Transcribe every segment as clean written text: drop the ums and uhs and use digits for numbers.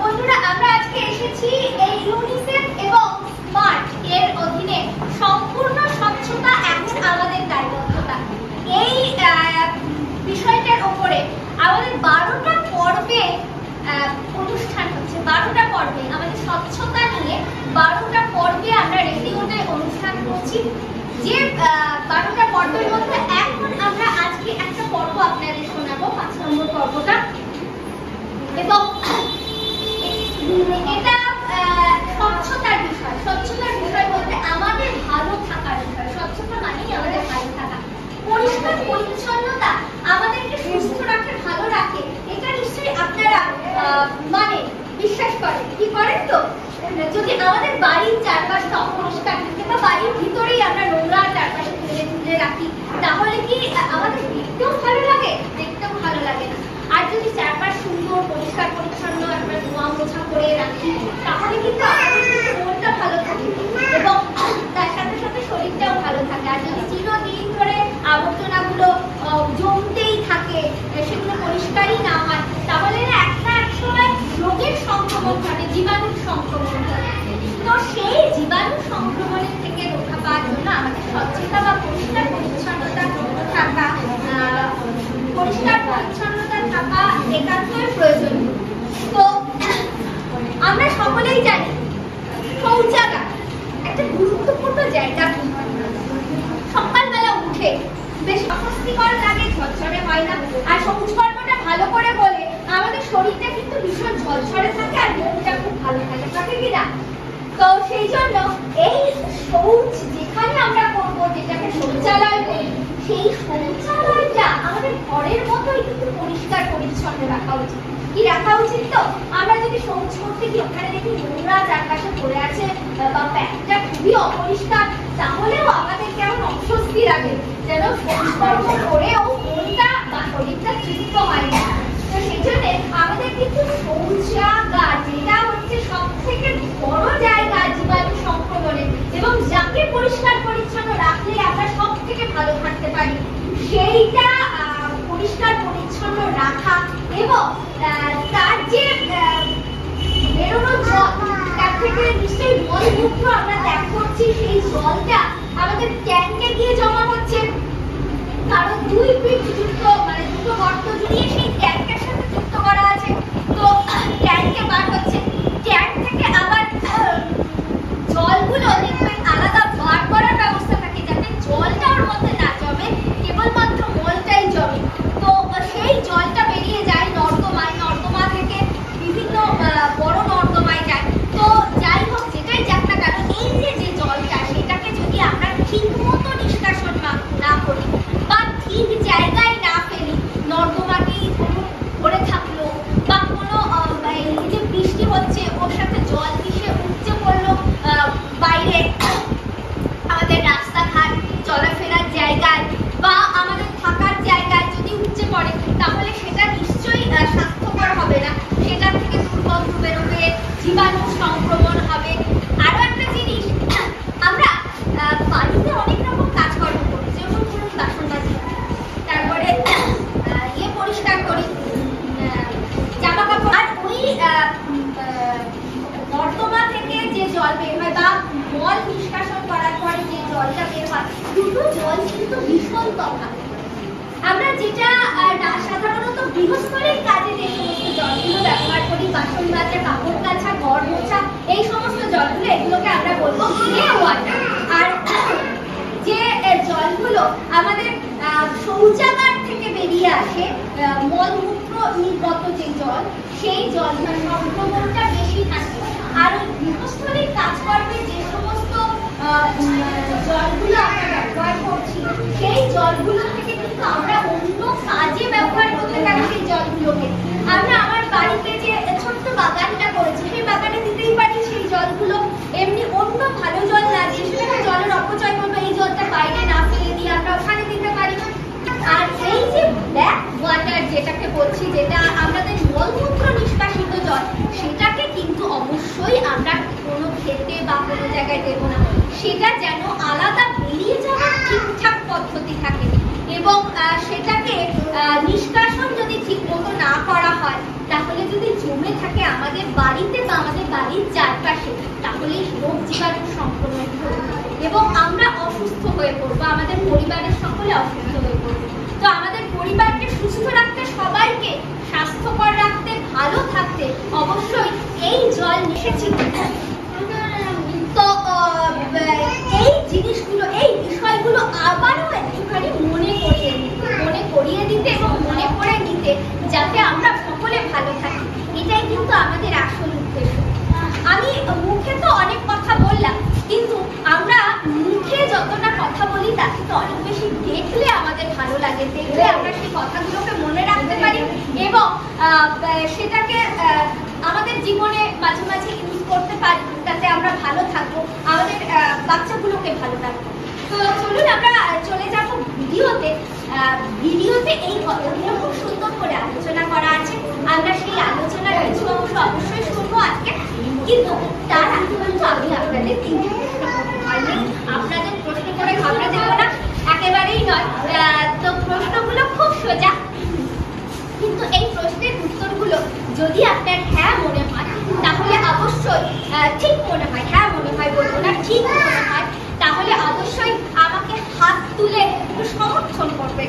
বন্ধুরা, আমরা আজকে এসেছি এই ইউনিসেফ এবং স্মার্ট এর অধীনে সম্পূর্ণ স্বচ্ছতা এখন আমাদের দায়বদ্ধতা এই বিষয়টার উপরে আমাদের 12টা পর্বে অনুষ্ঠান হচ্ছে। 12টা পর্বে আমাদের স্বচ্ছতা নিয়ে 12টা পর্বে আমরা রেডিওতে অনুষ্ঠান করছি। যে 12টা পর্বের মধ্যে এখন আমরা আজকে একটা পর্ব আপনাদের শোনাবো, 5 নম্বর পর্বটা। এবং এটা স্বচ্ছতার বিষয়। স্বচ্ছতার বিষয় বলতে আমাদের ভালো থাকার বিষয়। স্বচ্ছতা মানেই আমাদের ভালো থাকা, পরিষ্কার পরিচ্ছন্নতা আমাদেরকে সুস্থ রাখে, ভালো রাখে। এটা নিশ্চয়ই আপনারা মানে বিশ্বাস করেন। কি করেন? তো যদি আমাদের বাড়ির চারপাশটা অপরিষ্কার থাকে বা বাড়ির ভিতরেই আমরা নোংরা চারপাশে তুলে রাখি, তাহলে কি আমাদের দেখতেও ভালো লাগে? দেখতেও ভালো লাগে না। আর যদি চারপাশ সুন্দর পরিষ্কার পরিচ্ছন্ন আমরা ধোয়া মোছা করে রাখি, তাহলে কিন্তু আমাদের মনটা ভালো থাকে এবং তার সাথে সাথে শরীরটাও ভালো থাকে। আর যদি চিরদিন ধরে আবর্জনাগুলো জমতেই থাকে, সেগুলো পরিষ্কারই না হয়, তাহলে এক সময় রোগের সংক্রমণ ঘটে, জীবাণুর সংক্রমণ ঘটে। তো সেই জীবাণু সংক্রমণের থেকে রক্ষা পাওয়ার জন্য আমাদের স্বচ্ছতা বা পরিষ্কার পরিচ্ছন্নতা থাকা একান্তই প্রয়োজনীয়। তো আমরা সকলেই জানি শৌচাগার একটা গুরুত্বপূর্ণ জায়গা। সকালবেলা উঠে বেশ অস্বস্তিকর লাগে, ঝরঝরে হয় না। আর শৌচকর্মটা ভালো করে বলে আমাদের শরীরটা কিন্তু ভীষণ ঝরঝরে থাকে আর মনটা খুব ভালো থাকে, থাকে কি না? তো সেই জন্য এই শৌচ যেখানে আমরা করবো, যেটাকে শৌচালয় বলি, সেই শৌচালয়টা আমাদের ঘরের মতোই কিন্তু পরিষ্কার পরিচ্ছন্ন রাখা উচিত। কি রাখা উচিত? তো আমরা যদি শৌচ করতে গিয়ে ওখানে দেখি নোংরা চারপাশে পড়ে আছে বা প্যান্টটা খুবই অপরিষ্কার, তাহলেও আমাদের কেমন অস্বস্তি লাগে, যেন শৌচকর্ম করেও মনটা বা শরীরটা তৃপ্ত হয় না। তো সেই জন্য আমাদের কিন্তু শৌচাগার, যেটা হচ্ছে সব থেকে বড় জায়গা জীবাণু সংক্রমণের, এবং যাকে পরিষ্কার পরিচ্ছন্ন রাখলে আমরা সব থেকে ভালো থাকতে পারি, সেইটা পরিষ্কার পরিচ্ছন্ন রাখা। এবং তার যে বেরোনো জল, তার থেকে নিশ্চয়ই মলমূত্র আমরা ত্যাগ করছি, সেই জলটা আমাদের ট্যাঙ্কে গিয়ে জমা হচ্ছে। কারণ 2 ফিট যুক্ত মানে 2টো গর্ত জুড়িয়ে সেই ট্যাঙ্কের সাথে যুক্ত করা আছে। তো ট্যাঙ্কে বার হচ্ছে, ট্যাঙ্ক থেকে আবার জলগুলো দেখবেন আলাদা বার করার ব্যবস্থা থাকে, যাতে জলটা ওর মধ্যে না জমে, কেবলমাত্র মলটাই জমে। তো সেই জলটা বেরিয়ে যায় নর্দমায়, নর্দমা থেকে বিভিন্ন বড় নর্দমায় যায়। তো যাই হোক, যেটাই যাক না কেন, এই যে জলটা, সেটাকে যদি আমরা ঠিক মতো নিষ্কাশন না করি বা ঠিক জায়গায় না ফেলি, নর্দমাকেই ভরে থাকলো বা কোনো এই যে বৃষ্টি হচ্ছে ওর সাথে জল মিশে উপচে পড়লো বাইরে আমাদের রাস্তাঘাট, চলাফেরার জায়গায় বা আমাদের থাকার জায়গায় যদি উপচে পড়ে, তাহলে সেটা নিশ্চয়ই স্বাস্থ্যকর হবে না। সেটা থেকে দুর্গন্ধ বেরোবে, জীবাণু সংক্রমণ হবে। আরো একটা জিনিস, আমরা বাড়িতে অনেক রকম কাজকর্ম করি, যেমন ধরুন বাসন মাজি, তারপরে পরিষ্কার করি, জামা কাপড়। আর ওই নর্দমা থেকে যে জল বের হয় বা মল নিষ্কাশন করার পরে যে জলটা বের হয়, দুটো জল কিন্তু ভীষণ তফাৎ। আমরা যেটা সাধারণত গৃহস্থলীর কাজে যে সমস্ত জলগুলো ব্যবহার করি, বাসন মাজা, কাপড় কাচা, ঘর মোছা, এই সমস্ত জলগুলো, এগুলোকে আমরা বলবো গ্রে ওয়াটার। আর যে জলগুলো আমাদের শৌচাগার থেকে বেরিয়ে আসে, মলমূত্র নির্গত যে জল, সেই জলটার সংক্রমণটা বেশি থাকে। আর গৃহস্থলীর কাজকর্মে যে সমস্ত জলগুলো আমরা ব্যবহার করছি, সেই জলগুলো থেকে কিন্তু আমরা অন্য কাজে ব্যবহার করতে পারি। সেই জলগুলোকে আমরা আমার বাড়িতে যে ছোট্ট বাগানটা করেছি, সেই বাগানে দিতেই পারি সেই জলগুলো। এমনি অন্য ভালো জল না দিয়ে সেখানে জলের অপচয় করবো, এই জলটা বাইরে না ফেলে দিয়ে আমরা ওখানে দিতে পারি। আর এই যে ব্ল্যাক ওয়াটার যেটাকে বলছি, যেটা আমাদের মলমূত্র নিষ্কাশিত জল, সেটাকে কিন্তু অবশ্যই আমরা কোনো খেতে বা কোনো জায়গায় দেবো না। সেটা যেন আলাদা বেরিয়ে যাওয়ার ঠিকঠাক পদ্ধতি থাকে, এবং সেটাকে নিষ্কাশন যদি ঠিক মতো না করা হয়, তাহলে যদি জমে থাকে আমাদের বাড়িতে বা আমাদের বাড়ির চারপাশে, তাহলে রোগ জীবাণু সংক্রমণ হবে এবং আমরা অসুস্থ হয়ে পড়বো, আমাদের পরিবারের সকলে অসুস্থ হয়ে পড়বো। তো আমাদের পরিবারকে সুস্থ রাখতে, সবাইকে স্বাস্থ্যকর রাখতে, ভালো থাকতে অবশ্যই এই জল মিশেছিল। তো এই জিনিসগুলো, এই বিষয়গুলো আবারও একটুখানি মনে করিয়ে দিতে এবং মনে করে নিতে, যাতে আমরা সকলে ভালো থাকি, এটাই কিন্তু আমাদের আসল উদ্দেশ্য। আমি মুখে তো অনেক কথা বললাম, কিন্তু আমরা মুখে যতটা কথা বলি তার থেকে অনেক বেশি দেখলে আমাদের ভালো লাগে, দেখলে আমরা সেই কথাগুলোকে মনে রাখতে পারি এবং সেটাকে আমাদের জীবনে মাঝে মাঝে ইউজ করতে পারি, যাতে আমরা ভালো থাকবো, আমাদের বাচ্চাগুলোকে ভালো রাখবো। তো চলুন আমরা চলে যাবো ভিডিওতে। ভিডিওতে এই কথাগুলো খুব সুন্দর করে আলোচনা করা আছে, আমরা সেই আলোচনার কিছু অংশ অবশ্যই শুনবো আজকে। কিন্তু তার আগে কিন্তু আমি আপনাদের তিনটে প্রশ্ন করতে পারি, আপনাদের প্রশ্ন করে ঘাবড়ে দেবো না, একেবারেই নয়। তো প্রশ্নগুলো খুব সোজা, কিন্তু এই প্রশ্নের উত্তরগুলো যদি আপনার হ্যাঁ মনে হয়, তাহলে অবশ্যই ঠিক মনে হয়, হ্যাঁ মনে হয় বলবো না, ঠিক মনে হয়, তাহলে অবশ্যই আমাকে হাত তুলে একটু সমর্থন করবেন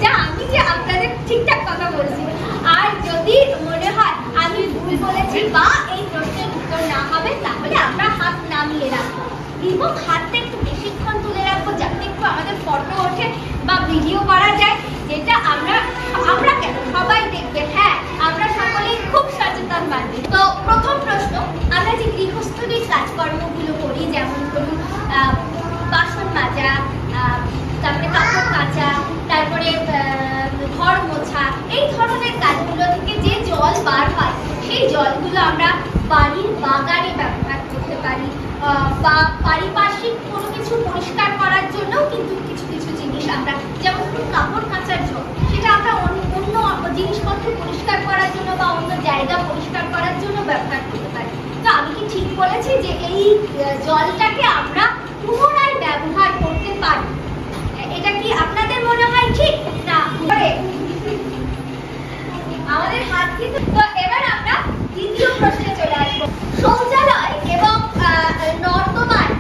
যে আমি যে আপনাদের ঠিকঠাক কথা বলছি। আর যদি মনে হয় আমি ভুল বলেছি বা এই প্রশ্নের উত্তর না হবে, তাহলে আমরা হাত নামিয়ে রাখবো এবং হাতটা একটু বেশিক্ষণ তুলে রাখবো, যাতে একটু আমাদের ফটো ওঠে বা ভিডিও করা যায়, যেটা আমরা কেন সবাই দেখবে। হ্যাঁ, আমরা সকলেই খুব সচেতন মানুষ। তো প্রথম প্রশ্ন, আমরা যে গৃহস্থলীর কাজকর্মগুলো করি, যেমন ধরুন বাসন মাজা, তারপরে কাপড় কাচা, তারপরে ঘর মোছা, এই ধরনের কাজগুলো থেকে যে জল বার হয়, সেই জলগুলো আমরা বাড়ির বাগানে ব্যবহার করতে পারি বা পারিপার্শ্বিক কোনো কিছু পরিষ্কার করার জন্যও কিন্তু কিছু কিছু জিনিস আমরা, যেমন কাপড় কাচার জল, সেটা আমরা অন্য জিনিসপত্র পরিষ্কার করার জন্য বা অন্য জায়গা পরিষ্কার করার জন্য ব্যবহার করতে পারি। তো আমি কি ঠিক বলেছি যে এই জলটাকে আমরা পুনরায় ব্যবহার করতে পারি? এটা কি আপনাদের মনে হয় ঠিক না? আমাদের হাত কিন্তু। তো এবার আমরা দ্বিতীয় প্রশ্নে চলে আসবো। শৌচালয় এবং নর্দমায়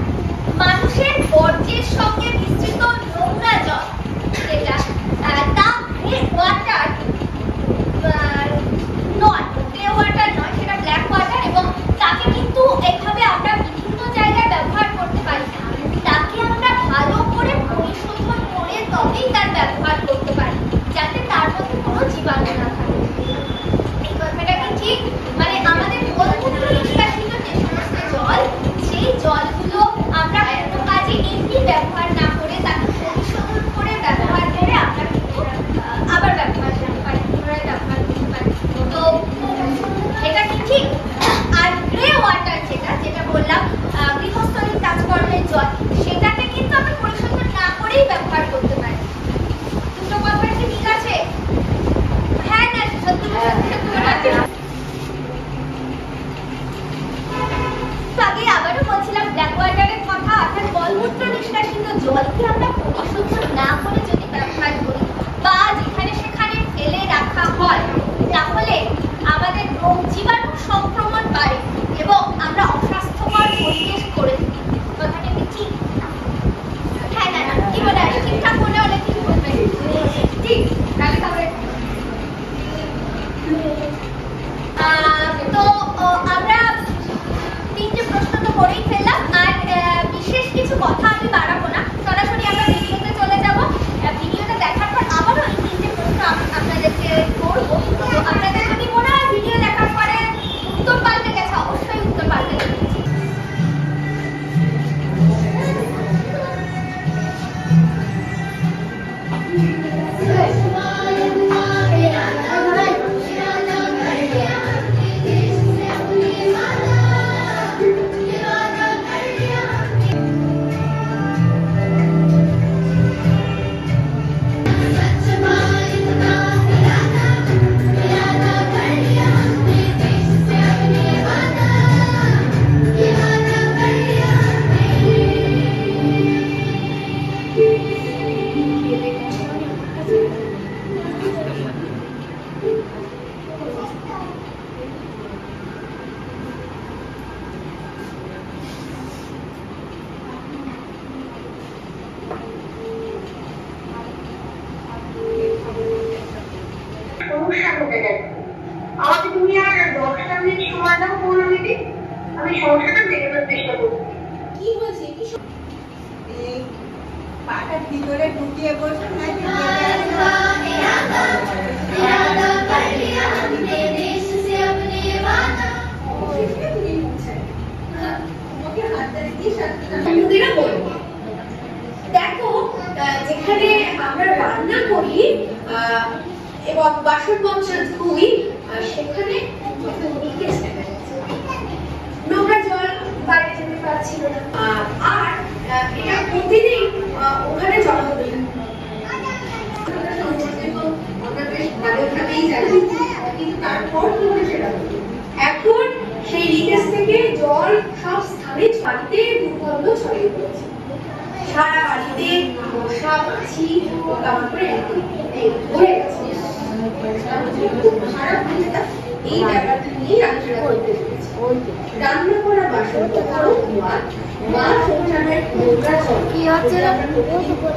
মানুষের বর্জ্যের সঙ্গে মিশ্রিত নোংরা জল, যেটা তা গ্রে ওয়াটার নয়, সেটা ব্ল্যাক ওয়াটার, এবং তাকে কিন্তু এইভাবে আমরা বিভিন্ন জায়গায় ব্যবহার করতে পারি না, তাকে আমরা ভালো করে পরিশোধন করে তবেই তার ব্যবহার করতে পারি, যাতে তার মধ্যে কোনো জীবাণু না থাকে। এই কথাটা কি ঠিক? মানে আমাদের মলমূত্র নিষ্কাশিত যে সমস্ত জল, সেই জলগুলো আমরা কোনো কাজে এমনি ব্যবহার না করে তাকে পরিশোধন করে ব্যবহার করে আমরা কিন্তু আবার ব্যবহার করতে পারি, পুনরায় ব্যবহার করতে পারি। তো এটা কি ঠিক? আর গ্রে ওয়াটার যেটা বললাম, গৃহস্থলীর কাজকর্মের জল, সেটাকে কিন্তু আমরা পরিশোধন না করেই ব্যবহার করতে পারি। দুটো কথা কি ঠিক আছে? হ্যাঁ না সত্যি আগে আবারও বলছিলাম ব্ল্যাক ওয়াটারের কথা, অর্থাৎ মলমূত্র নিষ্কাশিত জলকে আমরা পরিশোধন না করে যদি ব্যবহার করি বা যেখানে সেখানে ফেলে রাখা হয়, তাহলে আমাদের রোগ জীবাণু সংক্রমণ বাড়ে এবং আমরা অস্বাস্থ্যকর পরিবেশ করে থাকি। কথাটা কি ঠিক? হ্যাঁ না না কি বলে ঠিকঠাক মনে হলে ঠিক বলবেন। ঠিক, তাহলে তো আমরা তিনটে প্রশ্ন তো করেই ফেললাম, আর বিশেষ কিছু কথা আমি বাড়াবো না, সরাসরি আমরা ভিডিওতে চলে যাব। ভিডিওটা দেখার সমস্যাটা মেটানোর চেষ্টা করবো। কি হয়েছে? কি পাটা ভিতরে ঢুকিয়ে বসে নাকি দেখো, যেখানে আমরা রান্না করি এবং বাসন মজা ধুই, সেখানে নোংরা জল বাইরে যেতে পারছিল না। আর এটা প্রতিদিন ওখানে জমা হতো। আমরা বেশ ভালোভাবেই জানি, কিন্তু তারপর কি হলো সেটা বলি। এখন সেই লিকেজ থেকে জল সব স্থানে বাড়িতে দুর্গন্ধ ছড়িয়ে পড়েছে। সারা বাড়িতে মশা মাছি পোকামাকড়ে ভরে গেছে। সারা দিনটা এই ব্যাপারটা নিয়েই আলোচনা করতে চলেছি। রান্না করা বাসনপত্র ধোয়া বা শৌচালয়ের নোংরা জল আমরা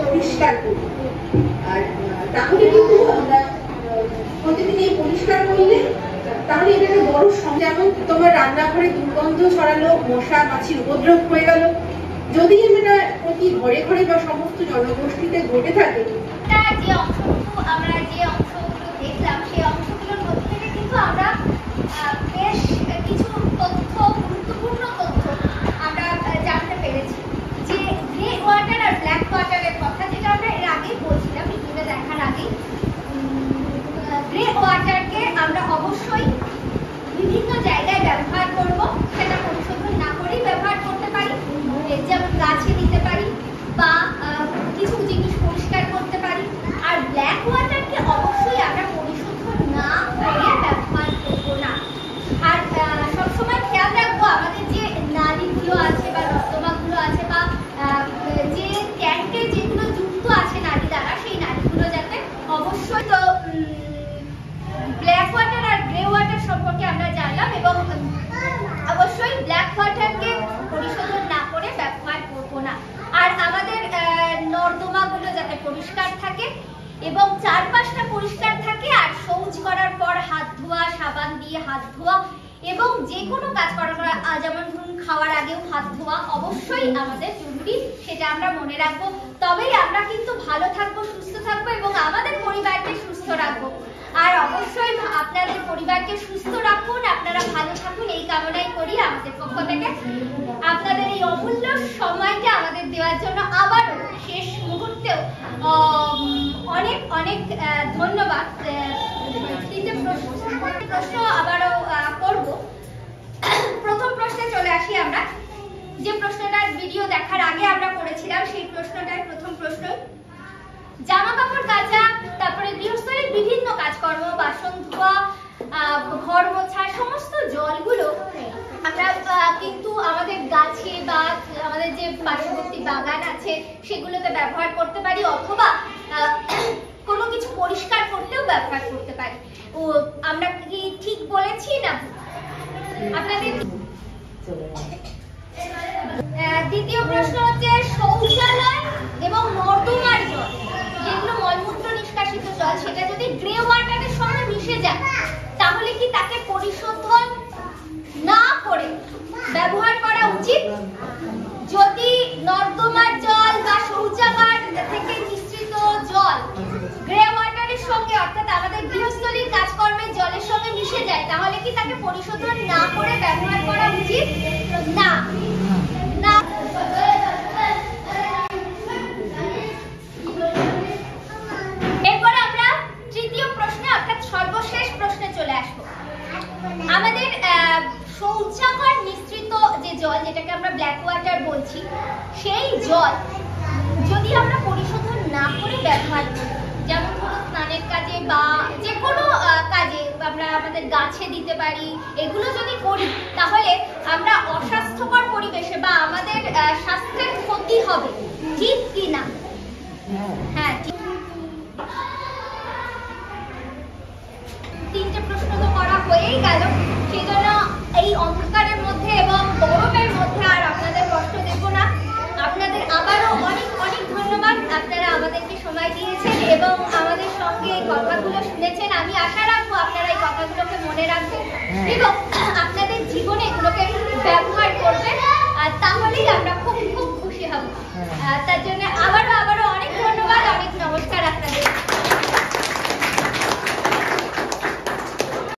পরিষ্কার করি। আর তাহলে কিন্তু আমরা প্রতিদিন এই পরিষ্কার করলে তাহলে এটা একটা বড় যেমন তোমার রান্নাঘরে দুর্গন্ধ ছড়ালো, মশা মাছির উপদ্রব হয়ে গেল। যদি এটা প্রতি ঘরে ঘরে বা সমস্ত জনগোষ্ঠীতে ঘটে থাকে, আমরা যে অংশগুলো দেখলাম সেই অংশগুলোর মধ্যে থেকে কিন্তু আমরা বেশ কিছু তথ্য, গুরুত্বপূর্ণ তথ্য আমরা জানতে পেরেছি। যে গ্রে ওয়াটার আর ব্ল্যাক ওয়াটারের কথা, যেটা আমরা এর আগেই বলছিলাম ভিডিওটা দেখার আগে। গ্রে ওয়াটারকে আমরা অবশ্যই বিভিন্ন জায়গায় ব্যবহার করব, সেটা পরিশোধন না করেই ব্যবহার করতে পারি। যেমন গাছে দিতে পারি বা কিছু জিনিস পরিষ্কার করতে পারি। আর ব্ল্যাক ওয়াটারকে অবশ্যই আমরা পরিশোধন না করে ব্যবহার করব না। আর সবসময় খেয়াল রাখবো আমাদের যে নালীগুলো আছে বা নর্দমাগুলো আছে বা যে ট্যাঙ্কে যেগুলো যুক্ত আছে নালী দ্বারা, সেই নালীগুলো যাতে অবশ্যই। তো ব্ল্যাক ওয়াটার আর গ্রে ওয়াটার সম্পর্কে আমরা জানলাম, এবং অবশ্যই ব্ল্যাক ওয়াটারকে পরিশোধন না করে ব্যবহার করবো না। আর আমাদের নর্দমাগুলো যাতে পরিষ্কার থাকে এবং চারপাশটা পরিষ্কার থাকে। আর শৌচ করার পর হাত ধোয়া, সাবান দিয়ে হাত ধোয়া, এবং যে কোনো কাজ করার পর, যেমন ধরুন খাওয়ার আগেও হাত ধোয়া অবশ্যই আমাদের জরুরি, সেটা আমরা মনে রাখবো। তবেই আমরা কিন্তু ভালো থাকবো, সুস্থ থাকবো এবং আমাদের পরিবারকে সুস্থ রাখবো। আর অবশ্যই আপনাদের পরিবারকে সুস্থ রাখুন, আপনারা ভালো থাকুন, এই কামনাই করি আমাদের পক্ষ থেকে। আপনাদের এই অমূল্য সময়টা আমাদের দেওয়ার জন্য আবারও শেষ মুহূর্তেও অনেক অনেক ধন্যবাদ। তৃতীয় প্রশ্ন আবারও করব। প্রথম প্রশ্নে চলে আসি আমরা। যে প্রশ্নটার ভিডিও দেখার আগে আমরা করেছিলাম, সেই প্রশ্নটার প্রথম প্রশ্ন, জামা কাপড় কাচা, তারপরে গৃহস্থলীর বিভিন্ন কাজকর্ম, বাসন ধোয়া, ঘর মোছা, সমস্ত জলগুলো আমরা কিন্তু আমাদের গাছে বা আমাদের যে পার্শ্ববর্তী বাগান আছে সেগুলোতে ব্যবহার করতে পারি, অথবা কোনো কিছু পরিষ্কার করতেও ব্যবহার করতে পারি। ও আমরা কি ঠিক বলেছি না আপনাদের? দ্বিতীয় প্রশ্ন হচ্ছে, শৌচালয় এবং নর্দমার জল, যেগুলো মলমূত্র নিষ্কাশিত জল, সেটা যদি গ্রে ওয়াটারের সঙ্গে মিশে যায় তাহলে কি তাকে পরিশোধন না করে ব্যবহার করা উচিত? যদি নর্দমার জল বা শৌচাগার থেকে নিঃসৃত জল গ্রে ওয়াটারের সঙ্গে, অর্থাৎ আমাদের গৃহস্থলীর কাজকর্মের জলের সঙ্গে মিশে যায়, তাহলে কি তাকে পরিশোধন না করে ব্যবহার করা উচিত? না। এরপর আমরা তৃতীয় প্রশ্নে, অর্থাৎ সর্বশেষ প্রশ্নে চলে আসবো। আমাদের শৌচাগার মিশ্রিত যে জল, যেটাকে আমরা ব্ল্যাক ওয়াটার বলছি, সেই জল যদি আমরা পরিশোধন না করে ব্যবহার করি, যেমন ধরুন স্নানের কাজে বা যে কোনো কাজে আমরা আমাদের গাছে দিতে পারি, এগুলো যদি করি তাহলে আমরা অস্বাস্থ্যকর পরিবেশে বা আমাদের স্বাস্থ্যের ক্ষতি হবে, ঠিক কি না? হ্যাঁ, তিনটে প্রশ্ন তো করা হয়েই গেল। সেই জন্য এই অন্ধকারের মধ্যে এবং গরমের মধ্যে আর আপনাদের কষ্ট দেব না। আপনাদের আবারও অনেক অনেক ধন্যবাদ, আপনারা আমাদেরকে সময় দিয়েছেন এবং আমাদের সঙ্গে এই কথাগুলো শুনেছেন। আমি আশা রাখবো আপনারা এই কথাগুলোকে মনে রাখবেন এবং